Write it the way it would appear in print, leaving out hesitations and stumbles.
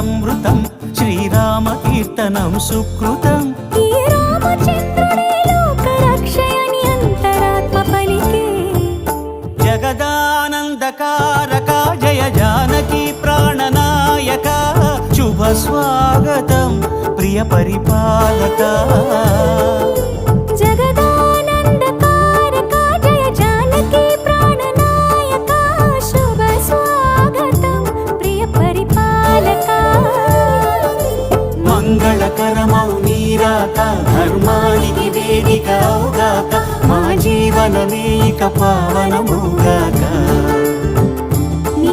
అమృతం శ్రీరామ కీర్తనం సుకృతం ఈ రామచంద్రుడే లోకరక్షయని అంతరాత్మ పలికే జగదానందకారక జయ జానకి ప్రాణనాయక శుభ స్వాగతం ప్రియ పరిపాలక జగదానందకారక జయ జానకి ప్రాణనాయక శుభ స్వాగతం ప్రియ పరిపాలక మంగళకరమౌ నీరాక ధర్మానికి వేదిక అవుగాక మా జీవనమే ఇక పావనముగాక